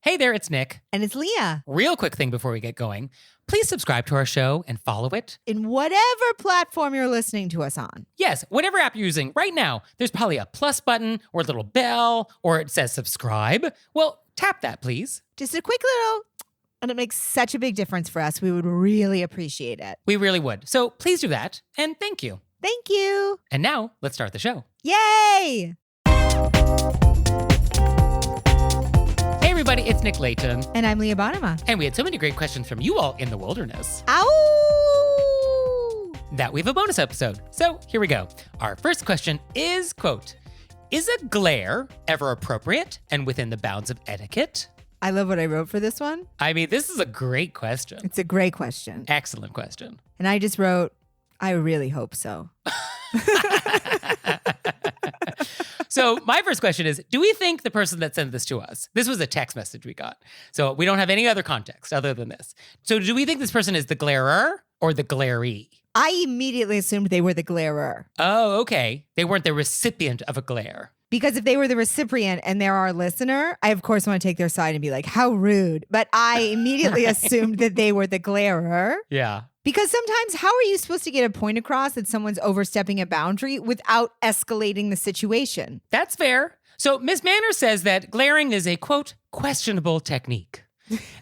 Hey there, it's Nick. And it's Leah. Real quick thing before we get going. Please subscribe to our show and follow it. In whatever platform you're listening to us on. Yes, whatever app you're using right now, there's probably a plus button or a little bell or it says subscribe. Well, tap that, please. Just a quick little, and it makes such a big difference for us. We would really appreciate it. We really would. So please do that, and thank you. Thank you. And now, let's start the show. Yay! Hey everybody, it's Nick Layton. And I'm Leah Bonema. And we had so many great questions from you all in the wilderness Ow! that we have a bonus episode. So here we go. Our first question is, quote, is a glare ever appropriate and within the bounds of etiquette? I love what I wrote for this one. I mean, this is a great question. It's a great question. Excellent question. And I just wrote, I really hope so. So my first question is, do we think the person that sent this to us, this was a text message we got, so we don't have any other context other than this. So do we think this person is the glarer or the glaree? I immediately assumed they were the glarer. Oh, okay. They weren't the recipient of a glare. Because if they were the recipient and they're our listener, I of course want to take their side and be like, how rude. But I immediately assumed that they were the glarer. Yeah. Because sometimes how are you supposed to get a point across that someone's overstepping a boundary without escalating the situation? That's fair. So Ms. Manners says that glaring is a, quote, questionable technique.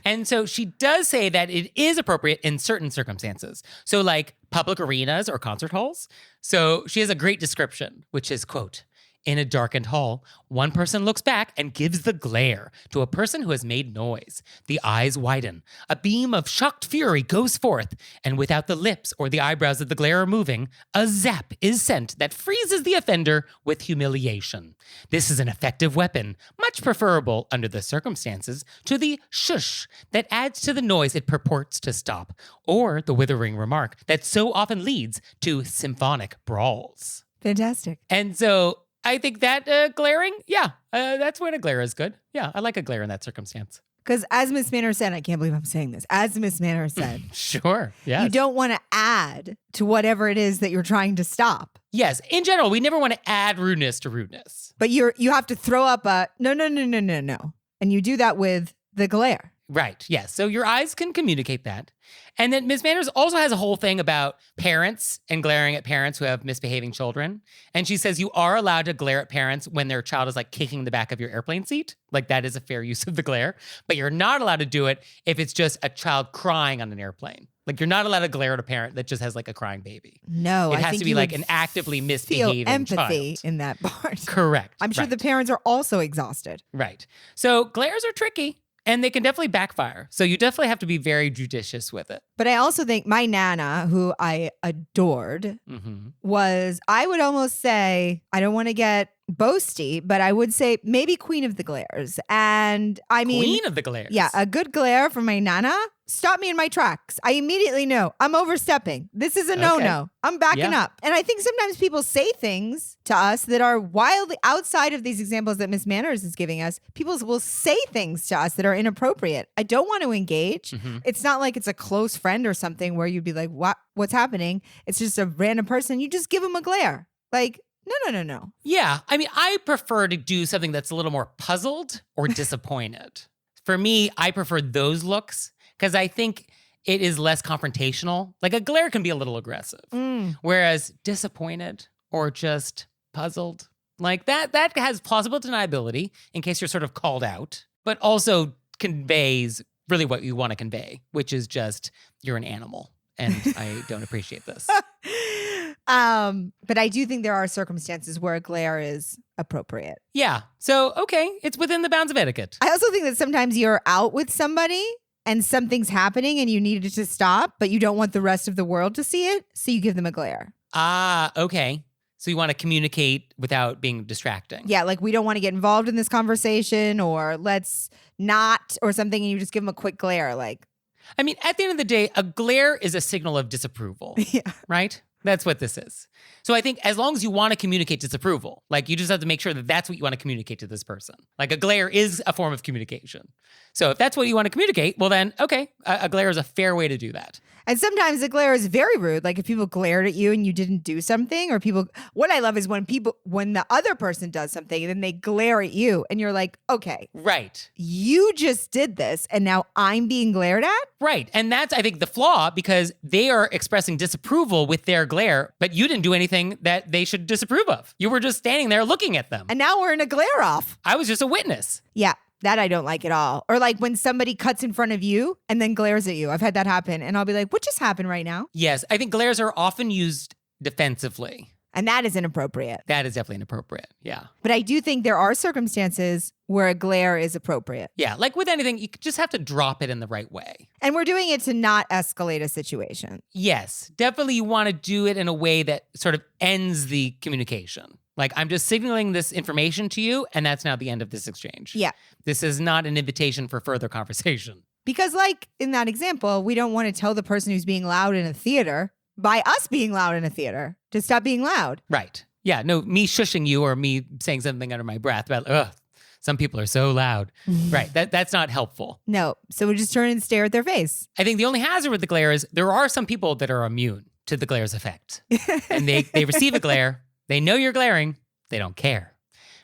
And so she does say that it is appropriate in certain circumstances. So like public arenas or concert halls. So she has a great description, which is, quote, in a darkened hall, one person looks back and gives the glare to a person who has made noise. The eyes widen. A beam of shocked fury goes forth, and without the lips or the eyebrows of the glarer moving, a zap is sent that freezes the offender with humiliation. This is an effective weapon, much preferable under the circumstances to the shush that adds to the noise it purports to stop, or the withering remark that so often leads to symphonic brawls. Fantastic. And so I think that glaring, that's when a glare is good. Yeah, I like a glare in that circumstance. Because as Miss Manners said, I can't believe I'm saying this. As Miss Manners said, sure, yes. You don't want to add to whatever it is that you're trying to stop. Yes, in general, we never want to add rudeness to rudeness. But you have to throw up a no. And you do that with the glare. Right, yes. So your eyes can communicate that. And then Ms. Manners also has a whole thing about parents and glaring at parents who have misbehaving children. And she says you are allowed to glare at parents when their child is like kicking the back of your airplane seat. Like that is a fair use of the glare. But you're not allowed to do it if it's just a child crying on an airplane. Like you're not allowed to glare at a parent that just has like a crying baby. No, it has to be like an actively misbehaving empathy child. In that part. Correct. I'm sure the parents are also exhausted. Right. So glares are tricky. And they can definitely backfire. So you definitely have to be very judicious with it. But I also think my Nana, who I adored, was, I would almost say, I don't want to get boasty, but I would say maybe queen of the glares. And I mean, queen of the glares. Yeah, a good glare from my Nana stopped me in my tracks. I immediately know I'm overstepping. This is a no-no. I'm backing up. And I think sometimes people say things to us that are wildly outside of these examples that Miss Manners is giving us. People will say things to us that are inappropriate. I don't want to engage. It's not like it's a close friend or something where you'd be like, what's happening? It's just a random person. You just give them a glare. Like, no. Yeah. I mean, I prefer to do something that's a little more puzzled or disappointed. For me, I prefer those looks because I think it is less confrontational. Like a glare can be a little aggressive, whereas disappointed or just puzzled, like that has plausible deniability in case you're sort of called out, but also conveys really what you want to convey, which is just you're an animal and I don't appreciate this. But I do think there are circumstances where a glare is appropriate. Yeah. So, okay, it's within the bounds of etiquette. I also think that sometimes you're out with somebody and something's happening and you need it to stop, but you don't want the rest of the world to see it, so you give them a glare. Ah, okay. So you want to communicate without being distracting. Yeah, like we don't want to get involved in this conversation, or let's not, or something, and you just give them a quick glare. Like, I mean, at the end of the day, a glare is a signal of disapproval, right? That's what this is. So I think as long as you want to communicate disapproval, like you just have to make sure that that's what you want to communicate to this person. Like a glare is a form of communication. So if that's what you want to communicate, well then, okay, a glare is a fair way to do that. And sometimes the glare is very rude. Like if people glared at you and you didn't do something, or what I love is when the other person does something and then they glare at you and you're like, okay. Right. You just did this and now I'm being glared at? Right. And that's, I think, the flaw because they are expressing disapproval with their glare, but you didn't do anything that they should disapprove of. You were just standing there looking at them. And now we're in a glare off. I was just a witness. Yeah. That I don't like at all. Or like when somebody cuts in front of you and then glares at you. I've had that happen. And I'll be like, what just happened right now? Yes. I think glares are often used defensively. And that is inappropriate. That is definitely inappropriate. Yeah. But I do think there are circumstances where a glare is appropriate. Yeah. Like with anything, you just have to drop it in the right way. And we're doing it to not escalate a situation. Yes. Definitely you want to do it in a way that sort of ends the communication. Like, I'm just signaling this information to you, and that's now the end of this exchange. Yeah. This is not an invitation for further conversation. Because like in that example, we don't want to tell the person who's being loud in a theater, by us being loud in a theater, to stop being loud. Right. Yeah, no, me shushing you or me saying something under my breath about, some people are so loud. Right, that's not helpful. No, so we just turn and stare at their face. I think the only hazard with the glare is there are some people that are immune to the glare's effect. And they receive a glare. They know you're glaring. They don't care.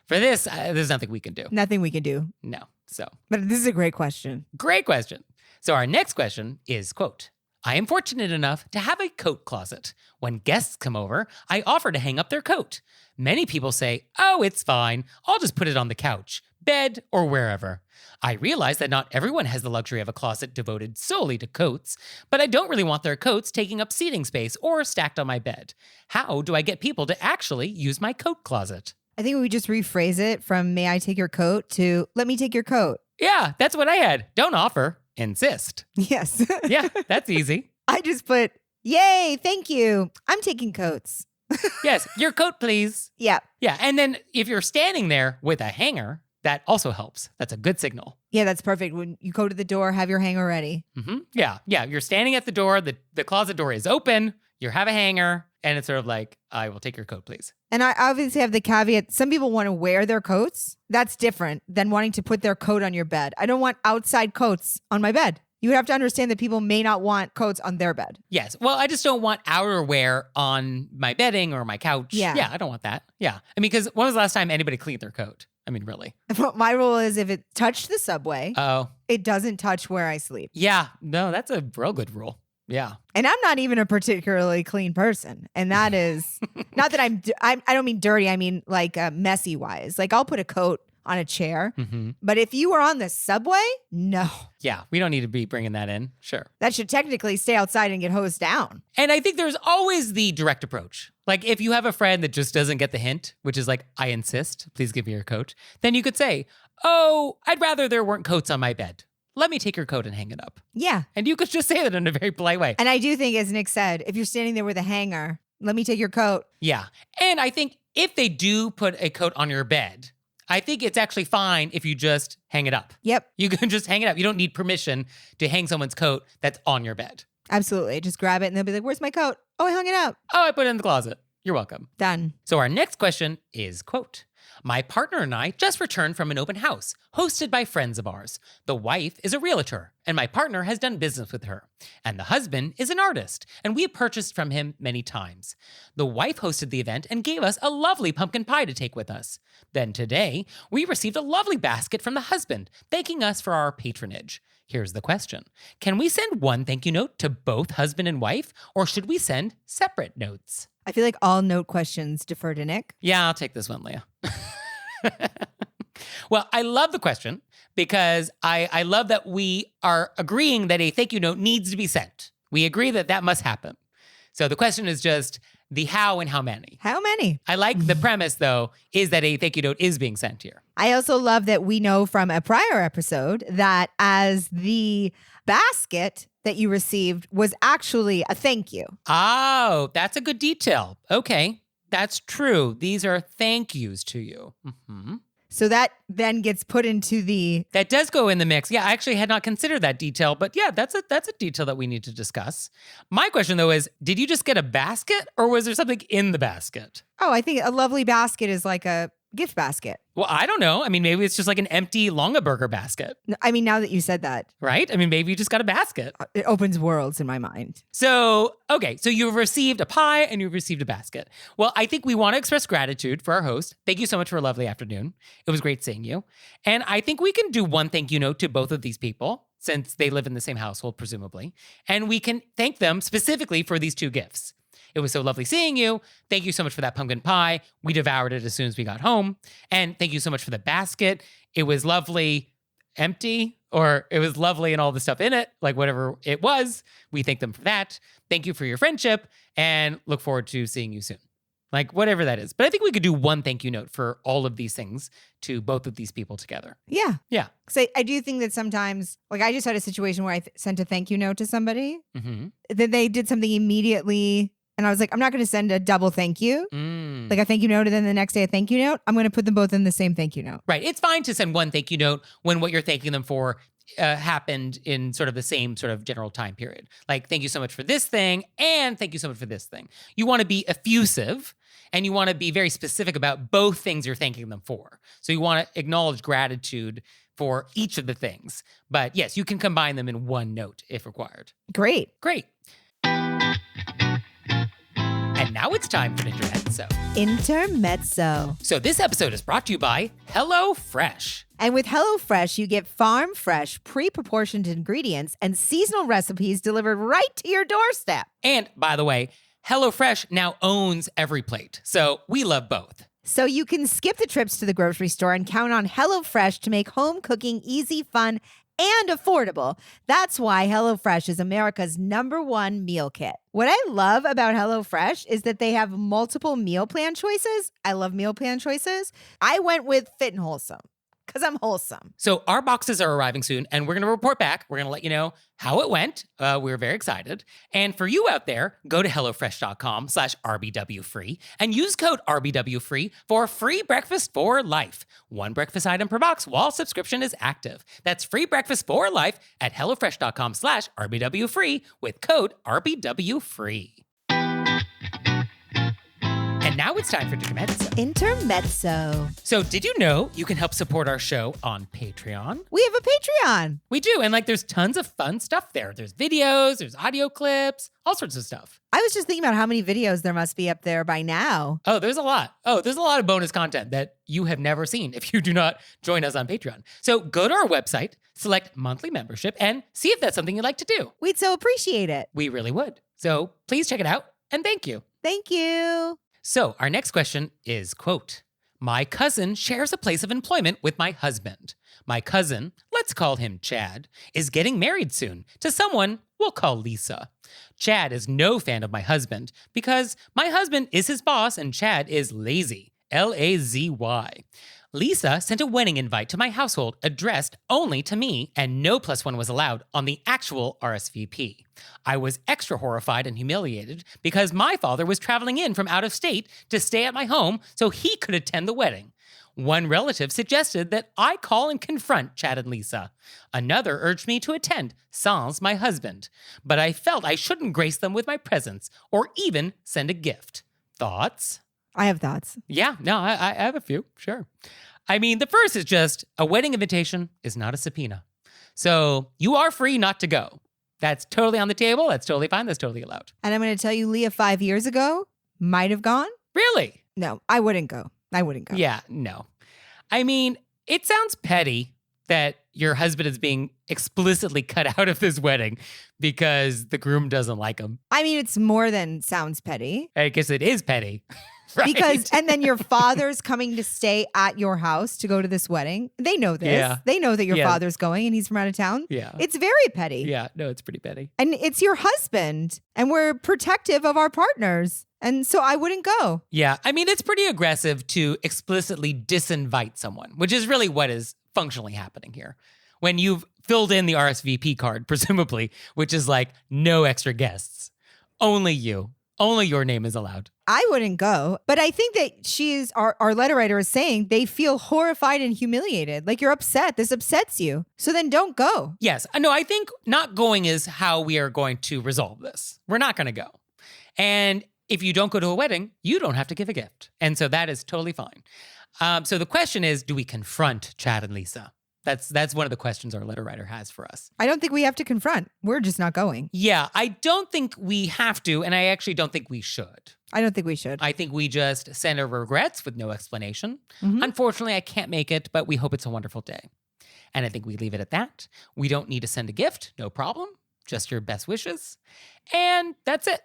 For this, there's nothing we can do. Nothing we can do. No. So. But this is a great question. Great question. So our next question is, quote, I am fortunate enough to have a coat closet. When guests come over, I offer to hang up their coat. Many people say, oh, it's fine. I'll just put it on the couch, bed, or wherever. I realize that not everyone has the luxury of a closet devoted solely to coats, but I don't really want their coats taking up seating space or stacked on my bed. How do I get people to actually use my coat closet? I think we just rephrase it from may I take your coat to let me take your coat. Yeah, that's what I had. Don't offer, insist. Yes. Yeah, that's easy. I just put, yay, thank you. I'm taking coats. Yes, your coat, please. Yeah. Yeah, and then if you're standing there with a hanger, that also helps. That's a good signal. Yeah, that's perfect. When you go to the door, have your hanger ready. Mm-hmm. Yeah. You're standing at the door. The closet door is open. You have a hanger. And it's sort of like, I will take your coat, please. And I obviously have the caveat. Some people want to wear their coats. That's different than wanting to put their coat on your bed. I don't want outside coats on my bed. You would have to understand that people may not want coats on their bed. Yes. Well, I just don't want outerwear on my bedding or my couch. Yeah, I don't want that. Yeah. I mean, because when was the last time anybody cleaned their coat? I mean, really. My rule is if it touched the subway, oh, it doesn't touch where I sleep. Yeah. No, that's a real good rule. Yeah. And I'm not even a particularly clean person. And that is not that I don't mean dirty. I mean like messy wise. Like I'll put a coat on a chair. Mm-hmm. But if you were on the subway, no. Yeah, we don't need to be bringing that in. Sure. That should technically stay outside and get hosed down. And I think there's always the direct approach. Like if you have a friend that just doesn't get the hint, which is like, I insist, please give me your coat. Then you could say, oh, I'd rather there weren't coats on my bed. Let me take your coat and hang it up. Yeah. And you could just say that in a very polite way. And I do think, as Nick said, if you're standing there with a hanger, let me take your coat. Yeah. And I think if they do put a coat on your bed, I think it's actually fine if you just hang it up. Yep. You can just hang it up. You don't need permission to hang someone's coat that's on your bed. Absolutely. Just grab it and they'll be like, where's my coat? Oh, I hung it up. Oh, I put it in the closet. You're welcome. Done. So our next question is, quote, my partner and I just returned from an open house hosted by friends of ours. The wife is a realtor, and my partner has done business with her. And the husband is an artist, and we have purchased from him many times. The wife hosted the event and gave us a lovely pumpkin pie to take with us. Then today, we received a lovely basket from the husband, thanking us for our patronage. Here's the question. Can we send one thank you note to both husband and wife, or should we send separate notes? I feel like all note questions defer to Nick. Yeah, I'll take this one, Leah. Well, I love the question because I love that we are agreeing that a thank you note needs to be sent. We agree that that must happen. So the question is just the how and how many. How many? I like the premise, though, is that a thank you note is being sent here. I also love that we know from a prior episode that as the basket that you received was actually a thank you. Oh, that's a good detail. Okay, that's true. These are thank yous to you. Mm-hmm. So that then gets put into the... That does go in the mix. Yeah, I actually had not considered that detail, but yeah, that's a detail that we need to discuss. My question though is, did you just get a basket or was there something in the basket? Oh, I think a lovely basket is like a gift basket. Well, I don't know. I mean, maybe it's just like an empty Longaberger basket. I mean, now that you said that. Right? I mean, maybe you just got a basket. It opens worlds in my mind. So, okay. So you've received a pie and you've received a basket. Well, I think we want to express gratitude for our host. Thank you so much for a lovely afternoon. It was great seeing you. And I think we can do one thank you note to both of these people since they live in the same household, presumably. And we can thank them specifically for these 2 gifts. It was so lovely seeing you. Thank you so much for that pumpkin pie. We devoured it as soon as we got home. And thank you so much for the basket. It was lovely empty, or it was lovely and all the stuff in it, like whatever it was. We thank them for that. Thank you for your friendship and look forward to seeing you soon. Like whatever that is. But I think we could do one thank you note for all of these things to both of these people together. Yeah. Yeah. So I do think that sometimes, like I just had a situation where I sent a thank you note to somebody. Then they did something immediately. And I was like, I'm not going to send a double thank you, like a thank you note, and then the next day a thank you note. I'm going to put them both in the same thank you note. Right. It's fine to send one thank you note when what you're thanking them for happened in sort of the same sort of general time period. Like, thank you so much for this thing, and thank you so much for this thing. You want to be effusive, and you want to be very specific about both things you're thanking them for. So you want to acknowledge gratitude for each of the things. But yes, you can combine them in one note if required. Great. And now it's time for Intermezzo. Intermezzo. So this episode is brought to you by HelloFresh. And with HelloFresh, you get farm fresh, pre-proportioned ingredients and seasonal recipes delivered right to your doorstep. And by the way, HelloFresh now owns Every Plate. So we love both. So you can skip the trips to the grocery store and count on HelloFresh to make home cooking easy, fun, and affordable. That's why HelloFresh is America's #1 meal kit. What I love about HelloFresh is that they have multiple meal plan choices. I love meal plan choices. I went with Fit and Wholesome because I'm wholesome. So our boxes are arriving soon, and we're going to report back. We're going to let you know how it went. We're very excited. And for you out there, go to HelloFresh.com/RBWFree and use code RBWFree for free breakfast for life. 1 breakfast item per box while subscription is active. That's free breakfast for life at HelloFresh.com/RBWFree with code RBWFree. And now it's time for Intermezzo. Intermezzo. So did you know you can help support our show on Patreon? We have a Patreon. We do. And there's tons of fun stuff there. There's videos, there's audio clips, all sorts of stuff. I was just thinking about how many videos there must be up there by now. Oh, there's a lot. There's a lot of bonus content that you have never seen if you do not join us on Patreon. So go to our website, select monthly membership, and see if that's something you'd like to do. We'd so appreciate it. We really would. So please check it out, and thank you. Thank you. So our next question is, quote, my cousin shares a place of employment with my husband. My cousin, let's call him Chad, is getting married soon to someone we'll call Lisa. Chad is no fan of my husband because my husband is his boss and Chad is lazy, Lazy. Lisa sent a wedding invite to my household addressed only to me, and no +1 was allowed on the actual RSVP. I was extra horrified and humiliated because my father was traveling in from out of state to stay at my home so he could attend the wedding. One relative suggested that I call and confront Chad and Lisa. Another urged me to attend, sans my husband. But I felt I shouldn't grace them with my presence or even send a gift. Thoughts? I have thoughts. Yeah, no, I have a few, sure. I mean, the first is just a wedding invitation is not a subpoena. So you are free not to go. That's totally on the table. That's totally fine. That's totally allowed. And I'm going to tell you, Leah 5 years ago might have gone. Really? No, I wouldn't go. Yeah, no. I mean, it sounds petty that your husband is being explicitly cut out of this wedding because the groom doesn't like him. I mean, it's more than sounds petty. I guess it is petty. Right? And then your father's coming to stay at your house to go to this wedding. They know this. Yeah. They know that your father's going and he's from out of town. Yeah. It's very petty. Yeah, no, it's pretty petty. And it's your husband. And we're protective of our partners. And so I wouldn't go. Yeah, I mean, it's pretty aggressive to explicitly disinvite someone, which is really what is functionally happening here. When you've filled in the RSVP card, presumably, which is like no extra guests, only you. Only your name is allowed. I wouldn't go. But I think that our letter writer is saying they feel horrified and humiliated. Like you're upset. This upsets you. So then don't go. Yes. No, I think not going is how we are going to resolve this. We're not going to go. And if you don't go to a wedding, you don't have to give a gift. And so that is totally fine. So the question is, do we confront Chad and Lisa? That's one of the questions our letter writer has for us. I don't think we have to confront. We're just not going. Yeah, I don't think we have to, and I actually don't think we should. I don't think we should. I think we just send our regrets with no explanation. Mhm. Unfortunately, I can't make it, but we hope it's a wonderful day. And I think we leave it at that. We don't need to send a gift, no problem. Just your best wishes. And that's it.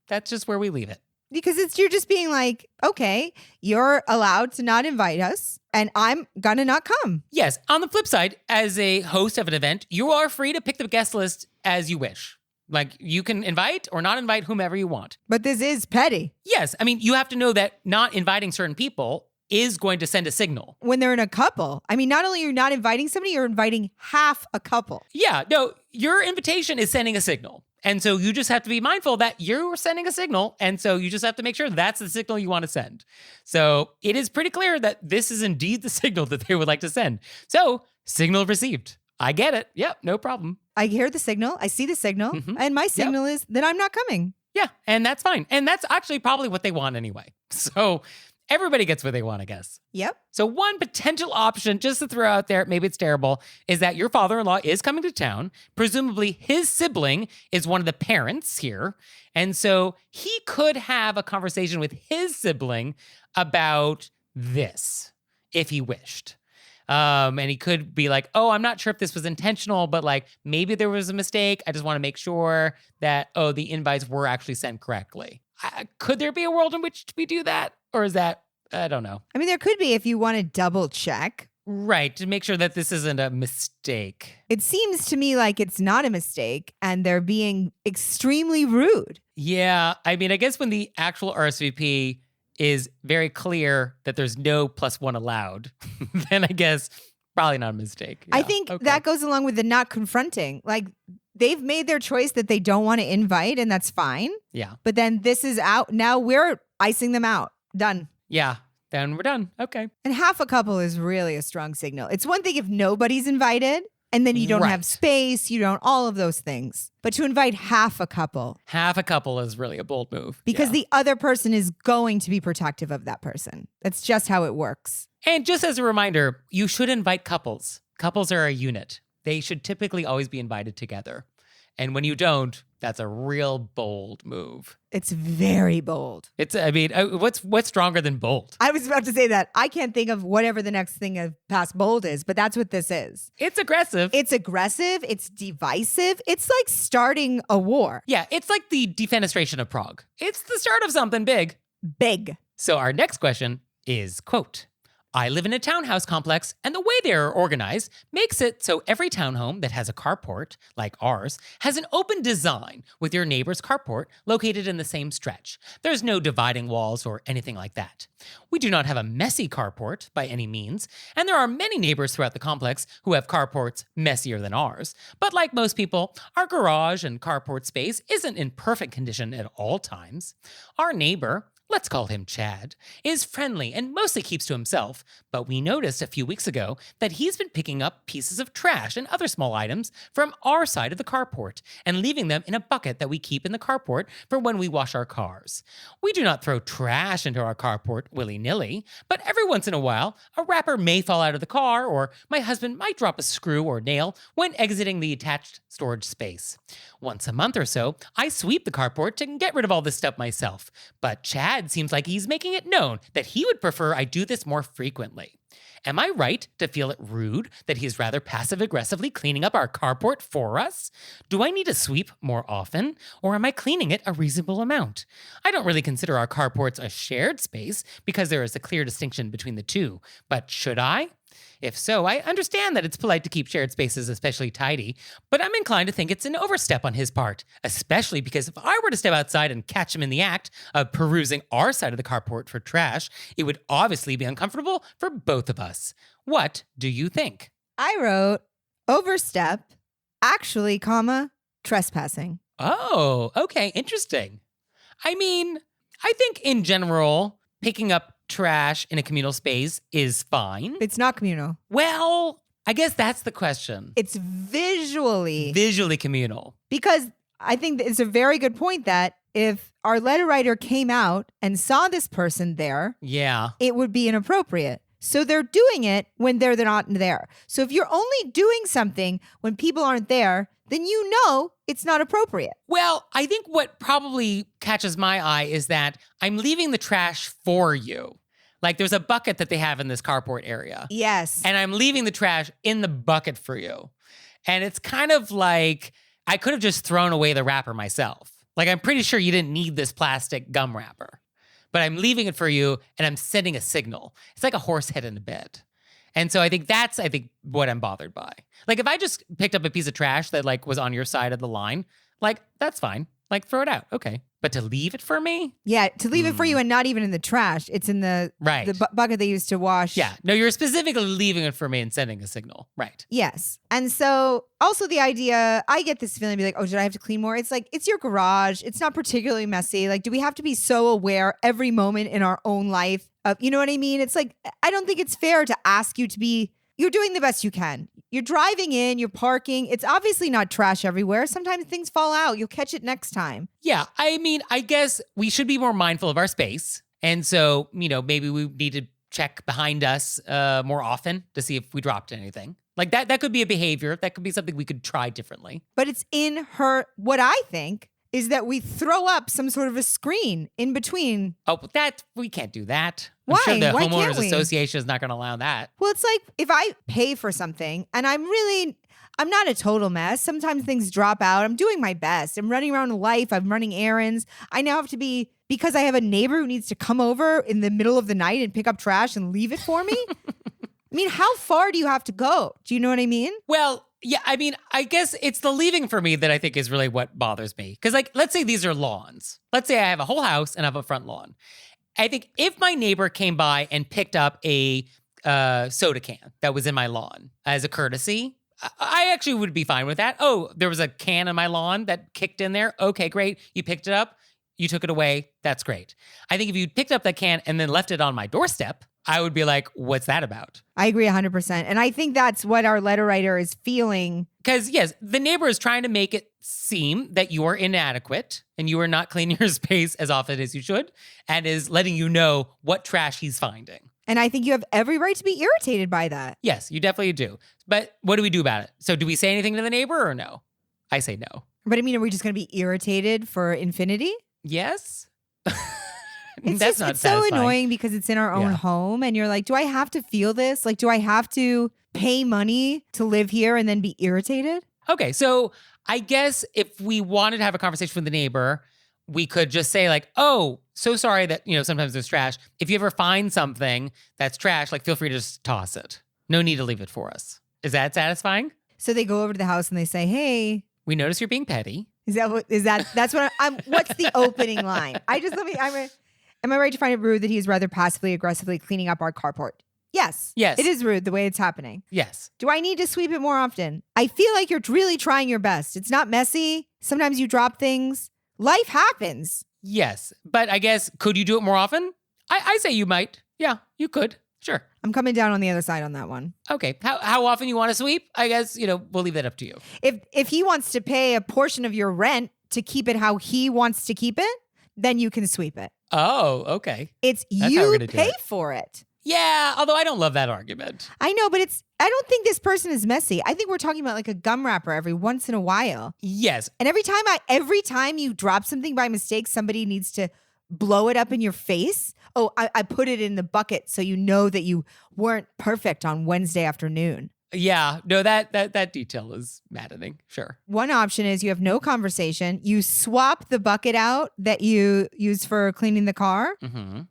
That's just where we leave it. Because you're just being like, okay, you're allowed to not invite us and I'm gonna not come. Yes. On the flip side, as a host of an event, you are free to pick the guest list as you wish. Like you can invite or not invite whomever you want. But this is petty. Yes. I mean, you have to know that not inviting certain people is going to send a signal. When they're in a couple. I mean, not only are you not inviting somebody, you're inviting half a couple. Yeah. No, your invitation is sending a signal. And so you just have to be mindful that you're sending a signal. And so you just have to make sure that's the signal you want to send. So it is pretty clear that this is indeed the signal that they would like to send. So signal received. I get it. Yep, no problem. I hear the signal. I see the signal. And my signal is that I'm not coming. Yeah, and that's fine. And that's actually probably what they want anyway. So everybody gets what they want, I guess. Yep. So one potential option, just to throw out there, maybe it's terrible, is that your father-in-law is coming to town. Presumably his sibling is one of the parents here. And so he could have a conversation with his sibling about this, if he wished. And he could be like, oh, I'm not sure if this was intentional, but like maybe there was a mistake. I just want to make sure that, the invites were actually sent correctly. Could there be a world in which we do that? Or is that, I don't know. I mean, there could be if you want to double check. Right, to make sure that this isn't a mistake. It seems to me like it's not a mistake and they're being extremely rude. Yeah, I mean, I guess when the actual RSVP is very clear that there's no +1 allowed, then I guess probably not a mistake. Yeah, I think that goes along with the not confronting. Like they've made their choice that they don't want to invite and that's fine. Yeah. But then this is out. Now we're icing them out. Done. Yeah. Then we're done. Okay. And half a couple is really a strong signal. It's one thing if nobody's invited and then you don't have space, you don't, all of those things. But to invite half a couple. Half a couple is really a bold move. Because the other person is going to be protective of that person. That's just how it works. And just as a reminder, you should invite couples. Couples are a unit. They should typically always be invited together. And when you don't, that's a real bold move. It's very bold. What's stronger than bold? I was about to say that. I can't think of whatever the next thing of past bold is, but that's what this is. It's aggressive. It's aggressive. It's divisive. It's like starting a war. Yeah, it's like the defenestration of Prague. It's the start of something big. Big. So our next question is, quote, I live in a townhouse complex, and the way they are organized makes it so every townhome that has a carport, like ours, has an open design with your neighbor's carport located in the same stretch. There's no dividing walls or anything like that. We do not have a messy carport by any means, and there are many neighbors throughout the complex who have carports messier than ours. But like most people, our garage and carport space isn't in perfect condition at all times. Our neighbor, let's call him Chad, is friendly and mostly keeps to himself, but we noticed a few weeks ago that he's been picking up pieces of trash and other small items from our side of the carport and leaving them in a bucket that we keep in the carport for when we wash our cars. We do not throw trash into our carport willy-nilly, but every once in a while, a wrapper may fall out of the car or my husband might drop a screw or nail when exiting the attached storage space. Once a month or so, I sweep the carport to get rid of all this stuff myself, but Chad seems like he's making it known that he would prefer I do this more frequently. Am I right to feel it rude that he's rather passive-aggressively cleaning up our carport for us? Do I need to sweep more often, or am I cleaning it a reasonable amount? I don't really consider our carports a shared space because there is a clear distinction between the two, but should I? If so, I understand that it's polite to keep shared spaces especially tidy, but I'm inclined to think it's an overstep on his part, especially because if I were to step outside and catch him in the act of perusing our side of the carport for trash, it would obviously be uncomfortable for both of us. What do you think? I wrote overstep, actually, trespassing. Oh, okay, interesting. I mean, I think in general, picking up trash in a communal space is fine. It's not communal. Well, I guess that's the question. It's visually communal. Because I think it's a very good point that if our letter writer came out and saw this person there, it would be inappropriate. So they're doing it when they're not there. So if you're only doing something when people aren't there, then you know it's not appropriate. Well, I think what probably catches my eye is that I'm leaving the trash for you. Like there's a bucket that they have in this carport area. Yes. And I'm leaving the trash in the bucket for you. And it's kind of like I could have just thrown away the wrapper myself. Like I'm pretty sure you didn't need this plastic gum wrapper. But I'm leaving it for you and I'm sending a signal. It's like a horse head in a bed. And so I think that's what I'm bothered by. Like if I just picked up a piece of trash that like was on your side of the line, like that's fine. Like throw it out. Okay. But to leave it for me? Yeah, to leave it for you and not even in the trash. It's in the bucket they used to wash. Yeah. No, you're specifically leaving it for me and sending a signal. Right. Yes. And so also the idea, I get this feeling, be like, oh, did I have to clean more? It's like, it's your garage. It's not particularly messy. Like, do we have to be so aware every moment in our own life of, you know what I mean? It's like, I don't think it's fair to ask you to be, you're doing the best you can. You're driving in, you're parking. It's obviously not trash everywhere. Sometimes things fall out. You'll catch it next time. Yeah. I mean, I guess we should be more mindful of our space. And so, maybe we need to check behind us more often to see if we dropped anything. Like that could be a behavior. That could be something we could try differently. But it's in her, what I think is that we throw up some sort of a screen in between. Oh, we can't do that. Why? I'm sure the Why homeowners can't we? association is not going to allow that. Well, it's like if I pay for something and I'm not a total mess. Sometimes things drop out. I'm doing my best. I'm running around life. I'm running errands. I now have to be, because I have a neighbor who needs to come over in the middle of the night and pick up trash and leave it for me. I mean, how far do you have to go? Do you know what I mean? Well, yeah, I mean, I guess it's the leaving for me that I think is really what bothers me. Because like, let's say these are lawns. Let's say I have a whole house and I have a front lawn. I think if my neighbor came by and picked up a soda can that was in my lawn as a courtesy, I actually would be fine with that. Oh, there was a can in my lawn that kicked in there. Okay, great. You picked it up. You took it away. That's great. I think if you picked up that can and then left it on my doorstep, I would be like, what's that about? I agree 100%. And I think that's what our letter writer is feeling. Because yes, the neighbor is trying to make it seem that you are inadequate and you are not cleaning your space as often as you should and is letting you know what trash he's finding. And I think you have every right to be irritated by that. Yes, you definitely do. But what do we do about it? So do we say anything to the neighbor or no? I say no. But I mean, are we just going to be irritated for infinity? Yes. It's so annoying because it's in our own home and you're like, do I have to feel this? Like, do I have to pay money to live here and then be irritated? Okay, so I guess if we wanted to have a conversation with the neighbor, we could just say like, oh, so sorry that, sometimes there's trash. If you ever find something that's trash, like feel free to just toss it. No need to leave it for us. Is that satisfying? So they go over to the house and they say, hey. We notice you're being petty. That's what I'm, what's the opening line? Am I right to find it rude that he's rather passively aggressively cleaning up our carport? Yes. Yes. It is rude the way it's happening. Yes. Do I need to sweep it more often? I feel like you're really trying your best. It's not messy. Sometimes you drop things. Life happens. Yes. But I guess, could you do it more often? I say you might. Yeah, you could. Sure. I'm coming down on the other side on that one. Okay. How often you want to sweep? I guess, we'll leave that up to you. If he wants to pay a portion of your rent to keep it how he wants to keep it, then you can sweep it. Oh, okay. That's you pay for it. Yeah, although I don't love that argument. I know, but I don't think this person is messy. I think we're talking about like a gum wrapper every once in a while. Yes. And every time you drop something by mistake, somebody needs to blow it up in your face. Oh, I put it in the bucket so you know that you weren't perfect on Wednesday afternoon. Yeah, no, that detail is maddening. Sure. One option is you have no conversation. You swap the bucket out that you use for cleaning the car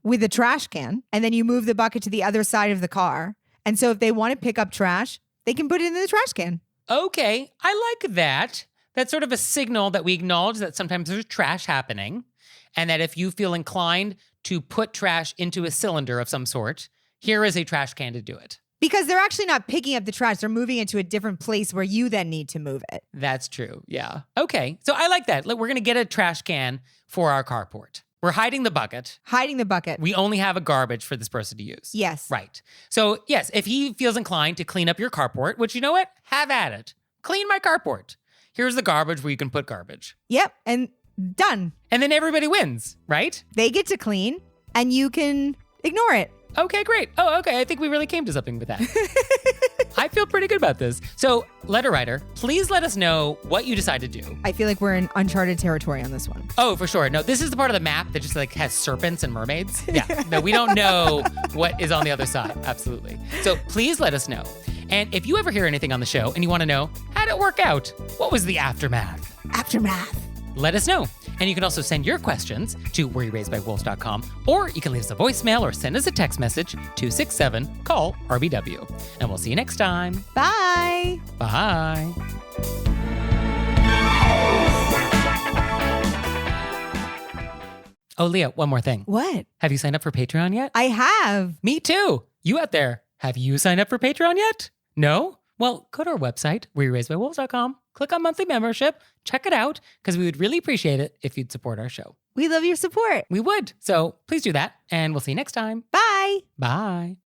with a trash can, and then you move the bucket to the other side of the car. And so if they want to pick up trash, they can put it in the trash can. Okay, I like that. That's sort of a signal that we acknowledge that sometimes there's trash happening, and that if you feel inclined to put trash into a cylinder of some sort, here is a trash can to do it. Because they're actually not picking up the trash. They're moving it to a different place where you then need to move it. That's true. Yeah. Okay. So I like that. Look, we're going to get a trash can for our carport. We're hiding the bucket. Hiding the bucket. We only have a garbage for this person to use. Yes. Right. So, yes, if he feels inclined to clean up your carport, which you know what? Have at it. Clean my carport. Here's the garbage where you can put garbage. Yep. And done. And then everybody wins, right? They get to clean and you can ignore it. Okay, great. Oh, okay. I think we really came to something with that. I feel pretty good about this. So, letter writer, please let us know what you decide to do. I feel like we're in uncharted territory on this one. Oh, for sure. No, this is the part of the map that just like has serpents and mermaids. Yeah. No, we don't know what is on the other side. Absolutely. So please let us know. And if you ever hear anything on the show and you want to know, how did it work out? What was the aftermath? Aftermath. Let us know. And you can also send your questions to wereraisedbywolves.com, or you can leave us a voicemail or send us a text message, 267-CALL-RBW. And we'll see you next time. Bye. Bye. Oh, Leah, one more thing. What? Have you signed up for Patreon yet? I have. Me too. You out there, have you signed up for Patreon yet? No? Well, go to our website, wereraisedbywolves.com, click on monthly membership, check it out, because we would really appreciate it if you'd support our show. We love your support. We would. So please do that, and we'll see you next time. Bye. Bye.